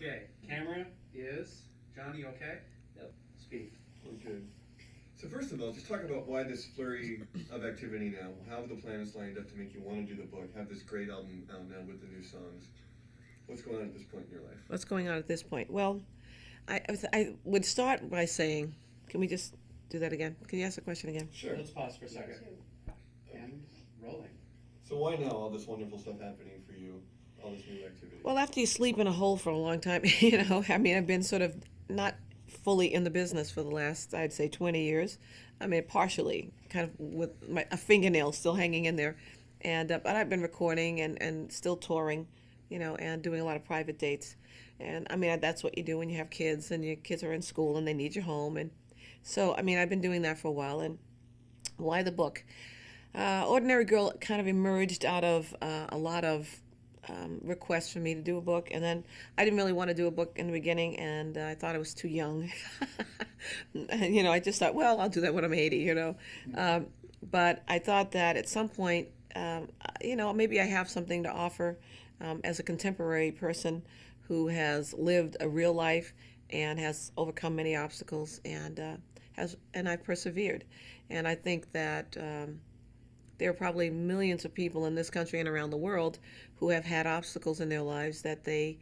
Okay, camera is Johnny. Okay. Yep. Speed. Okay. So first of all, just talk about why this flurry of activity now. How have the planets lined up to make you want to do the book? Have this great album out now with the new songs. What's going on at this point in your life? What's going on at this point? Well, I would start by saying, can we just do that again? Can you ask the question again? Sure. Let's pause for a second. And rolling. So why now all this wonderful stuff happening for you? All this new activity? Well, after you sleep in a hole for a long time, you know, I mean, I've been sort of not fully in the business for the last, I'd say, 20 years. I mean, partially, kind of with a fingernail still hanging in there. And but I've been recording and still touring, you know, and doing a lot of private dates. And I mean, that's what you do when you have kids and your kids are in school and they need your home. And so, I mean, I've been doing that for a while. And why the book? Ordinary Girl kind of emerged out of a lot of requests for me to do a book, and then I didn't really want to do a book in the beginning, and I thought I was too young. And, you know, I just thought, well, I'll do that when I'm 80, you know. But I thought that at some point, you know, maybe I have something to offer as a contemporary person who has lived a real life and has overcome many obstacles and I've persevered. And I think that there are probably millions of people in this country and around the world who have had obstacles in their lives that they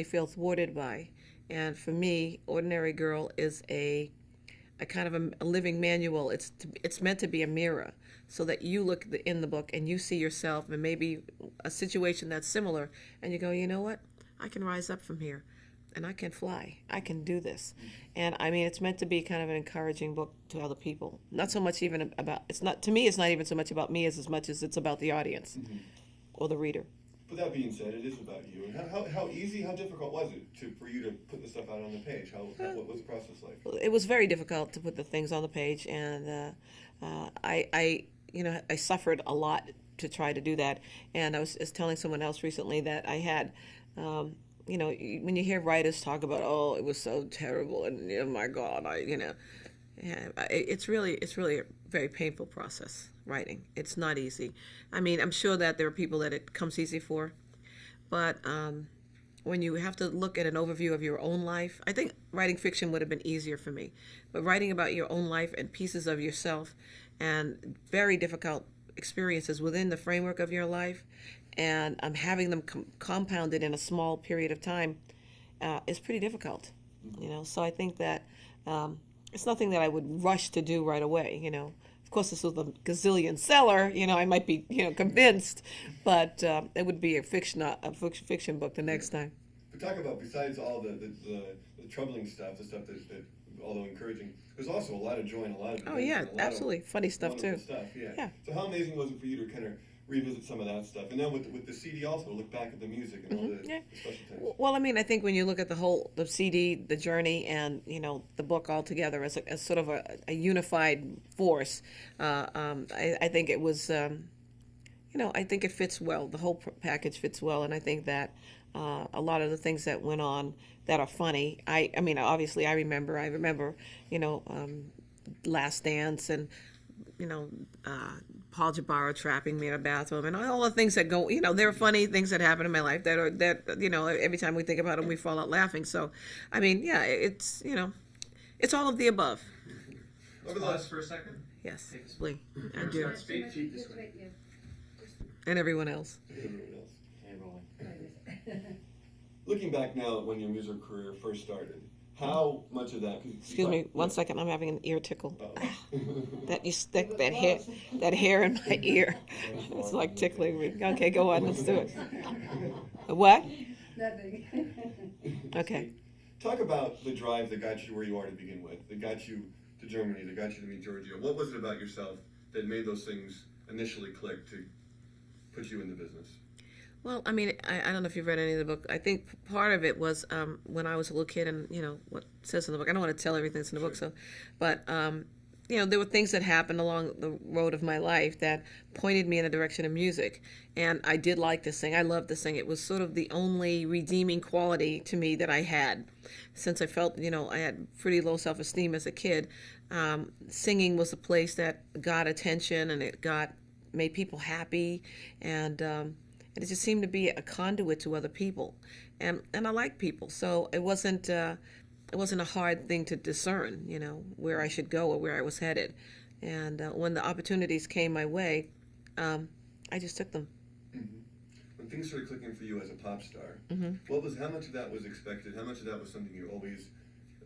feel thwarted by. And for me, Ordinary Girl is a kind of a living manual. It's meant to be a mirror, so that you look in the book and you see yourself and maybe a situation that's similar, and you go, you know what? I can rise up from here. And I can fly. I can do this. And I mean, it's meant to be kind of an encouraging book to other people. Not so much even about, it's not, to me, it's not even so much about me as much as it's about the audience or the reader. But that being said, it is about you. And how easy, how difficult was it for you to put the stuff out on the page? What was the process like? It was very difficult to put the things on the page. And I suffered a lot to try to do that. And I was telling someone else recently that I had, you know, when you hear writers talk about, oh, it was so terrible, and oh my God, it's really a very painful process, writing. It's not easy. I mean, I'm sure that there are people that it comes easy for, but when you have to look at an overview of your own life, I think writing fiction would have been easier for me. But writing about your own life and pieces of yourself and very difficult experiences within the framework of your life, and having them compounded in a small period of time is pretty difficult, you know. So I think that it's nothing that I would rush to do right away, you know. Of course, this was a gazillion seller, you know. I might be, you know, convinced, but it would be a fiction book the next time. But talk about, besides all the troubling stuff, the stuff that although encouraging, there's also a lot of joy and a lot of oh yeah, absolutely funny stuff too. Yeah. So how amazing was it for you to kind of revisit some of that stuff, and then with the CD also look back at the music and all the special things? Well, I mean, I think when you look at the CD, the journey, and you know the book all together as sort of a unified force, I think it was, you know, I think it fits well. The whole package fits well, and I think that a lot of the things that went on that are funny. I mean, obviously, I remember, you know, Last Dance and, you know, Paul Jabara trapping me in a bathroom and all the things that go, you know, there are funny things that happen in my life that you know, every time we think about them, we fall out laughing. So, I mean, yeah, it's, you know, it's all of the above. Pause for a second. Yes, please. I do. Speed. And everyone else. And rolling. Looking back now at when your music career first started, how much of that? Excuse me, one second. I'm having an ear tickle. Uh-oh. That you stick that hair in my ear. It's like tickling me. Okay, go on. Let's do it. What? Nothing. Okay. Talk about the drive that got you where you are to begin with, that got you to Germany, that got you to meet Giorgio. What was it about yourself that made those things initially click to put you in the business? Well, I mean, I don't know if you've read any of the book. I think part of it was when I was a little kid, and you know what it says in the book. I don't want to tell everything that's in the book, so, but you know, there were things that happened along the road of my life that pointed me in the direction of music, and I did like to sing. I loved to sing. It was sort of the only redeeming quality to me that I had, since I felt, you know, I had pretty low self-esteem as a kid. Singing was a place that got attention, and it made people happy, and and it just seemed to be a conduit to other people, and I like people, so it wasn't a hard thing to discern, where I should go or where I was headed, and when the opportunities came my way, I just took them. Mm-hmm. When things started clicking for you as a pop star, Mm-hmm. how much of that was expected? How much of that was something you always,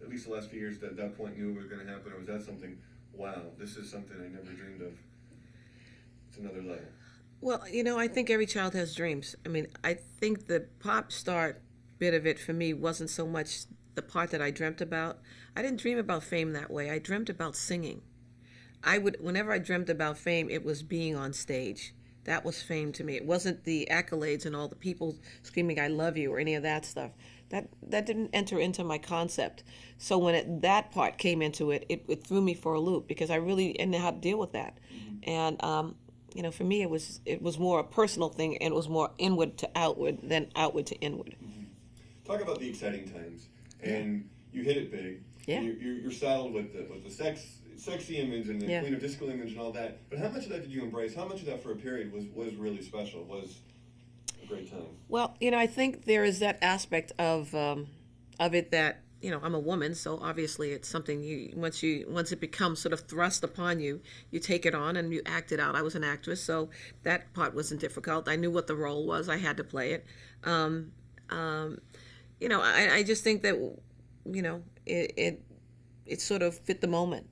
at least the last few years, at that point knew was going to happen, or was that something, wow, this is something I never dreamed of? It's another level. Well, I think every child has dreams. I mean, I think the pop star bit of it for me wasn't so much the part that I dreamt about. I didn't dream about fame that way. I dreamt about singing. Whenever I dreamt about fame, it was being on stage. That was fame to me. It wasn't the accolades and all the people screaming "I love you" or any of that stuff. That didn't enter into my concept. So when that part came into it, it threw me for a loop because I really didn't know how to deal with that. And for me, it was more a personal thing, and it was more inward to outward than outward to inward. Talk about the exciting times, and you hit it big. Yeah. You're saddled with the sexy image and the Yeah. Queen of Disco image and all that. But how much of that did you embrace? How much of that for a period was really special? Was a great time? Well, I think there is that aspect of it that I'm a woman, so obviously it's something once it becomes sort of thrust upon you, you take it on and you act it out. I was an actress, so that part wasn't difficult. I knew what the role was. I had to play it. I just think that it sort of fit the moment,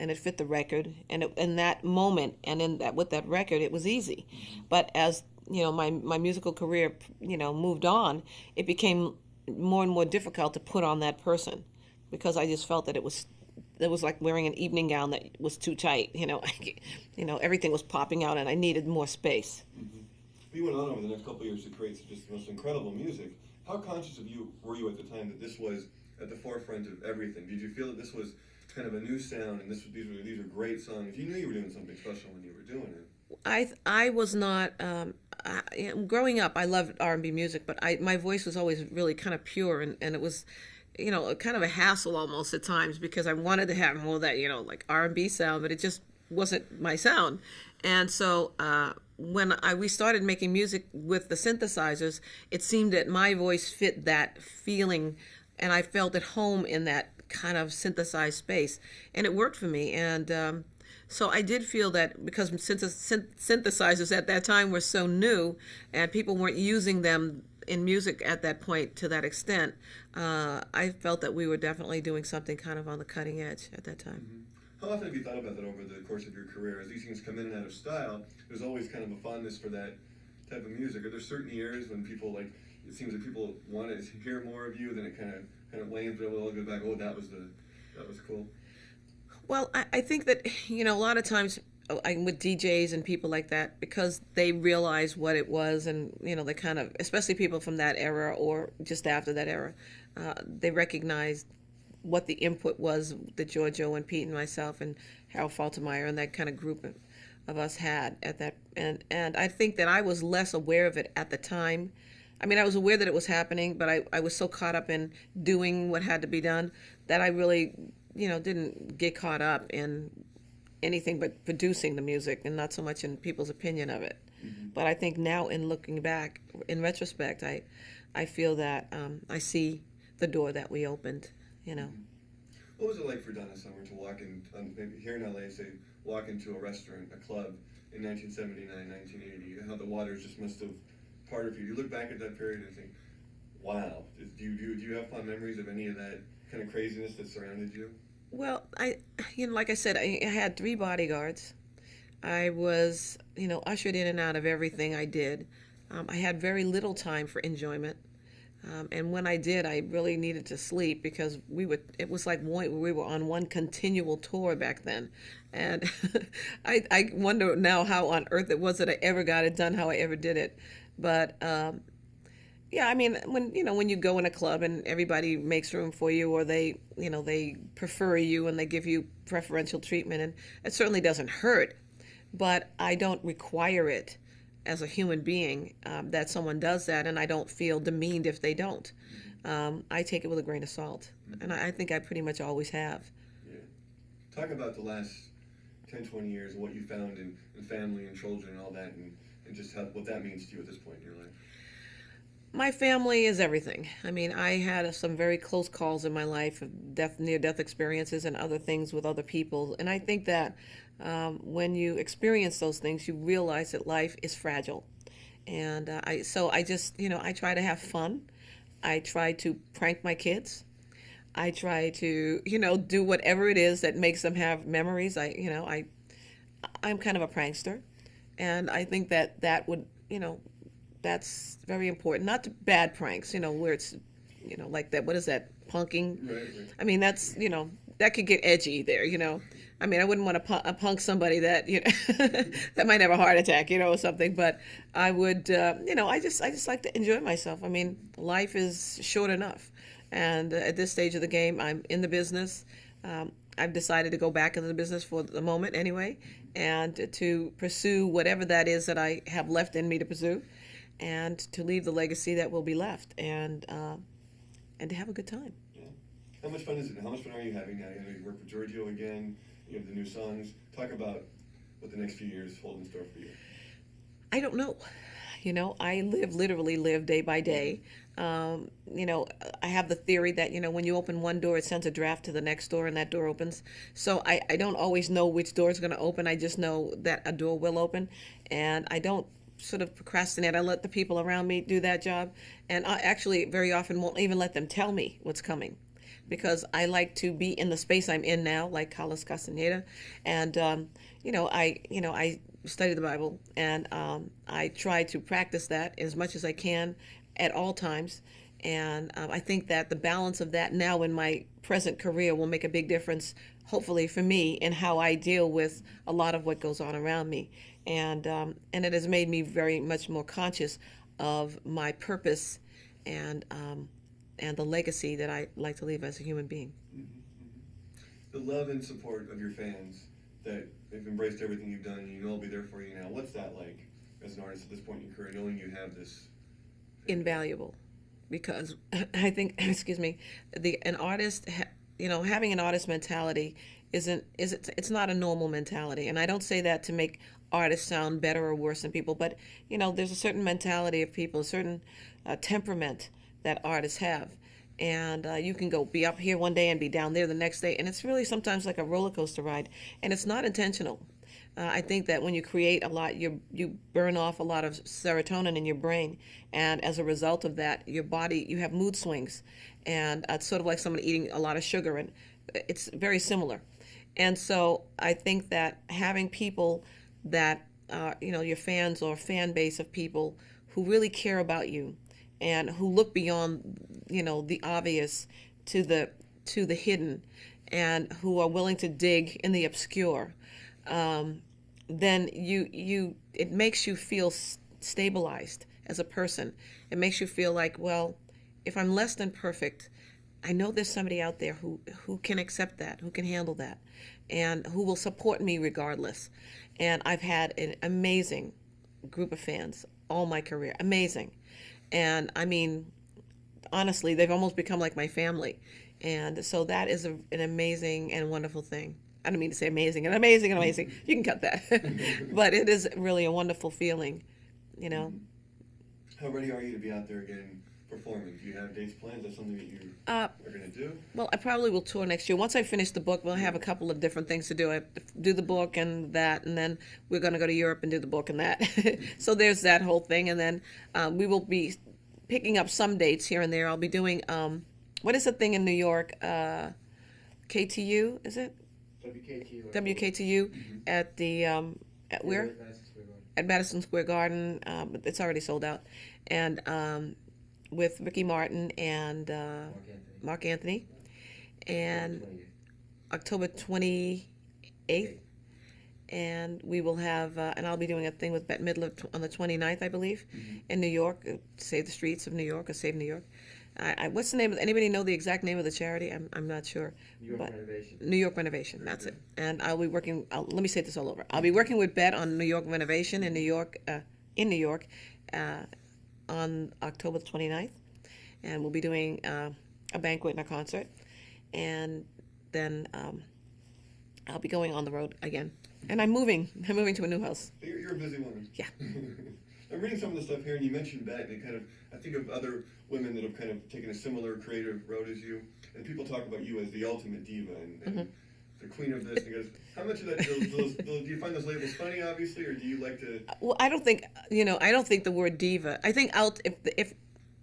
and it fit the record, and in that moment, and with that record, it was easy. But as my musical career moved on, it became more and more difficult to put on that person, because I just felt that it was like wearing an evening gown that was too tight. Everything was popping out, and I needed more space. You went on over the next couple of years to create just the most incredible music. How conscious were you at the time that this was at the forefront of everything? Did you feel that this was kind of a new sound, and these are great songs? You knew you were doing something special when you were doing it. I was not. Growing up, I loved R&B music, but my voice was always really kind of pure, and it was, kind of a hassle almost at times, because I wanted to have more of that, like R&B sound, but it just wasn't my sound. And so when we started making music with the synthesizers, it seemed that my voice fit that feeling, and I felt at home in that kind of synthesized space, and it worked for me. And so I did feel that because synthesizers at that time were so new, and people weren't using them in music at that point to that extent, I felt that we were definitely doing something kind of on the cutting edge at that time. How often have you thought about that over the course of your career? As these things come in and out of style, there's always kind of a fondness for that type of music. Are there certain years when people, like, it seems like people want to hear more of you, then it kind of wanes, but we'll all go back, oh, that was cool? Well, I think that, a lot of times with DJs and people like that, because they realize what it was, and, they kind of, especially people from that era or just after that era, they recognize what the input was that Giorgio and Pete and myself and Harold Faltermeyer and that kind of group of us had at that. And I think that I was less aware of it at the time. I mean, I was aware that it was happening, but I was so caught up in doing what had to be done that I really, didn't get caught up in anything but producing the music, and not so much in people's opinion of it. But I think now, in looking back, in retrospect, I feel that I see the door that we opened, What was it like for Donna Summer to walk in, maybe here in LA, say, walk into a restaurant, a club in 1979, 1980? How the waters just must have parted for you. You look back at that period and think, wow. Do you have fond memories of any of that kind of craziness that surrounded you? Well, like I said, I had 3 bodyguards. I was, ushered in and out of everything I did. I had very little time for enjoyment. And when I did, I really needed to sleep, because it was like we were on one continual tour back then. And I wonder now how on earth it was that I ever got it done, how I ever did it. But yeah, I mean, when you go in a club and everybody makes room for you, or they prefer you and they give you preferential treatment, and it certainly doesn't hurt, but I don't require it as a human being, that someone does that, and I don't feel demeaned if they don't. I take it with a grain of salt, and I think I pretty much always have. Yeah. Talk about the last 10, 20 years, what you found in family and children and all that, and and just what that means to you at this point in your life. My family is everything. I mean, I had some very close calls in my life of near-death experiences and other things with other people. And I think that when you experience those things, you realize that life is fragile. And I just, I try to have fun. I try to prank my kids. I try to, do whatever it is that makes them have memories. I'm kind of a prankster. And I think that would, that's very important. Not to bad pranks, where it's, like that. What is that? Punking. Right. I mean, that's, that could get edgy there. I mean, I wouldn't want to punk somebody that, that might have a heart attack, or something. But I would, I just like to enjoy myself. I mean, life is short enough. And at this stage of the game, I'm in the business. I've decided to go back into the business for the moment anyway, and to pursue whatever that is that I have left in me to pursue, and to leave the legacy that will be left, and to have a good time. Yeah. How much fun is it? How much fun are you having now? You work with Giorgio again. You have the new songs. Talk about what the next few years hold in store for you. I don't know. I literally live day by day. I have the theory that, when you open one door, it sends a draft to the next door and that door opens. So I don't always know which door is going to open. I just know that a door will open, and I don't sort of procrastinate. I let the people around me do that job, and I actually very often won't even let them tell me what's coming, because I like to be in the space I'm in now, like Carlos Castaneda, and I study the Bible, and I try to practice that as much as I can at all times. And I think that the balance of that now in my present career will make a big difference, hopefully for me, in how I deal with a lot of what goes on around me. And it has made me very much more conscious of my purpose and the legacy that I like to leave as a human being. The love and support of your fans, that they've embraced everything you've done, and you know I'll be there for you now. What's that like as an artist at this point in your career, knowing you have this? Invaluable, because I think, excuse me, an artist, having an artist mentality it's not a normal mentality. And I don't say that to make artists sound better or worse than people, but there's a certain mentality of people, a certain temperament that artists have. And you can be up here one day and be down there the next day, and it's really sometimes like a roller coaster ride, and it's not intentional. I think that when you create a lot, you burn off a lot of serotonin in your brain, and as a result of that, your body, you have mood swings, and it's sort of like someone eating a lot of sugar, and it's very similar. And so I think that having people that, your fans or fan base of people who really care about you, and who look beyond, the obvious to the hidden, and who are willing to dig in the obscure, then it makes you feel stabilized as a person. It makes you feel like, well, if I'm less than perfect, I know there's somebody out there who can accept that, who can handle that, and who will support me regardless. And I've had an amazing group of fans all my career, amazing. And I mean, honestly, they've almost become like my family. And so that is an amazing and wonderful thing. I don't mean to say amazing and amazing and amazing. You can cut that. But it is really a wonderful feeling, How ready are you to be out there again performing? Do you have dates planned? Is that something that you are going to do? Well, I probably will tour next year. Once I finish the book, we'll have a couple of different things to do. I have to do the book and that, and then we're going to go to Europe and do the book and that. So there's that whole thing. And then we will be picking up some dates here and there. I'll be doing, what is the thing in New York? KTU, is it? WKTU. WKTU at the, at where? At Madison Square Garden. But it's already sold out. And with Ricky Martin and Mark Anthony. And October 28th. And we will have, and I'll be doing a thing with Bette Midler on the 29th, I believe, in New York, Save the Streets of New York, or Save New York. What's the name? Anybody know the exact name of the charity? I'm not sure. New York Renovation. New York Renovation, that's it. And I'll be working, let me say this all over. I'll be working with Bette on New York Renovation in New York, on October 29th. And we'll be doing a banquet and a concert. And then I'll be going on the road again. And I'm moving. I'm moving to a new house. You're a busy woman. Yeah. I'm reading some of the stuff here, and you mentioned Beck, and kind of, I think of other women that have kind of taken a similar creative road as you, and people talk about you as the ultimate diva, and the queen of this, and goes, how much of that, do you find those labels funny, obviously, or do you like to... Well, I don't think, I don't think the word diva, I think, if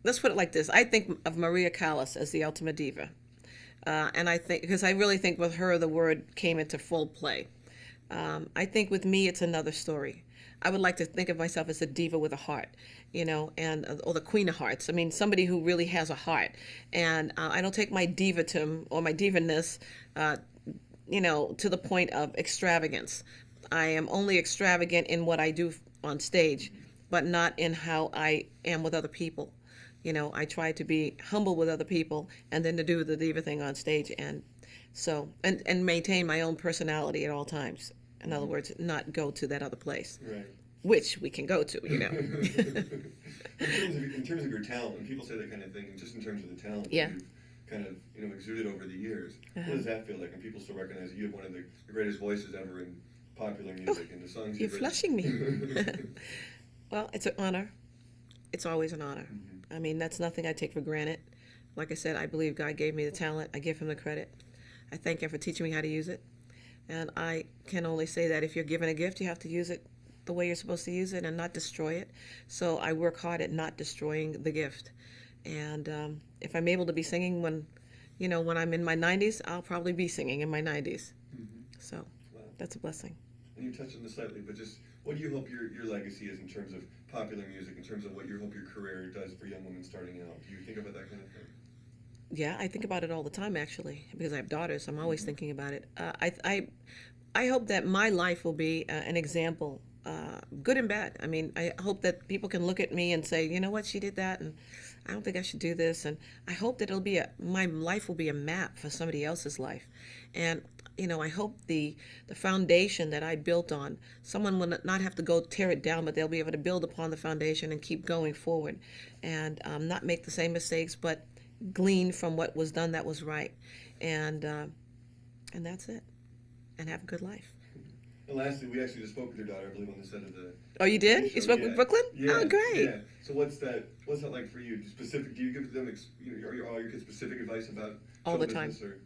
let's put it like this, I think of Maria Callas as the ultimate diva. And I think, because I really think with her, the word came into full play. I think with me, it's another story. I would like to think of myself as a diva with a heart, or the queen of hearts. I mean, somebody who really has a heart. And I don't take my divatum or my divaness, to the point of extravagance. I am only extravagant in what I do on stage, but not in how I am with other people. I try to be humble with other people and then to do the diva thing on stage and maintain my own personality at all times. In other words, not go to that other place, right, which we can go to, in terms of your talent, when people say that kind of thing, just in terms of the talent Yeah. that you've kind of, exuded over the years, what does that feel like when people still recognize that you have one of the greatest voices ever in popular music and the songs You're you've flushing me. Well, it's an honor. It's always an honor. I mean, that's nothing I take for granted. Like I said, I believe God gave me the talent. I give him the credit. I thank him for teaching me how to use it. And I can only say that if you're given a gift, you have to use it the way you're supposed to use it and not destroy it. So I work hard at not destroying the gift. And if I'm able to be singing when I'm in my 90s, I'll probably be singing in my 90s. So Wow. that's a blessing. And you touched on this slightly, but just what do you hope your legacy is in terms of popular music, in terms of what you hope your career does for young women starting out? Do you think about that kind of thing? Yeah, I think about it all the time, actually, because I have daughters. I'm always thinking about it. I hope that my life will be an example, good and bad. I mean, I hope that people can look at me and say, you know what, she did that, and I don't think I should do this. And I hope that my life will be a map for somebody else's life. And I hope the foundation that I built on, someone will not have to go tear it down, but they'll be able to build upon the foundation and keep going forward, and not make the same mistakes, but glean from what was done that was right, and that's it, and have a good life. And lastly, we actually just spoke with your daughter, I believe, on the set of the... Oh, you did? You spoke with Brooklyn? Yeah. Oh, great. Yeah. So what's that like for you? Do you give them all your kids specific advice about All show the time. business, or...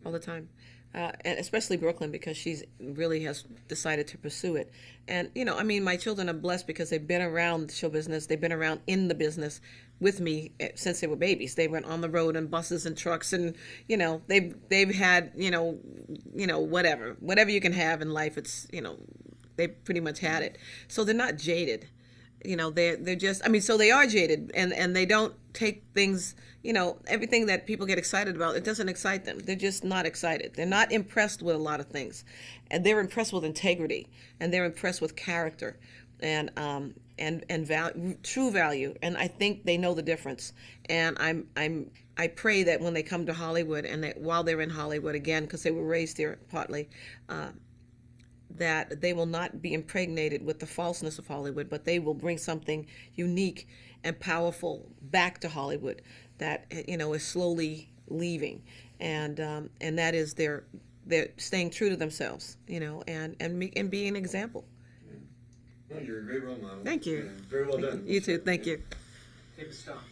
All the time. And especially Brooklyn, because she's really has decided to pursue it. And, my children are blessed because they've been around show business. They've been around in the business with me since they were babies. They went on the road in buses and trucks, and, they've had, whatever you can have in life. It's, they pretty much had it. So they're not jaded. They're just, so they are jaded, and they don't take things, everything that people get excited about, it doesn't excite them. They're just not excited. They're not impressed with a lot of things, and they're impressed with integrity, and they're impressed with character, and value, true value. And I think they know the difference. And I pray that when they come to Hollywood, and that while they're in Hollywood again, because they were raised here partly, that they will not be impregnated with the falseness of Hollywood, but they will bring something unique and powerful back to Hollywood that is slowly leaving, and that is they're staying true to themselves, and be an example. Yeah. Well, you're a great role model. Thank you. Yeah, very well done. You too. Thank you. Take a stop.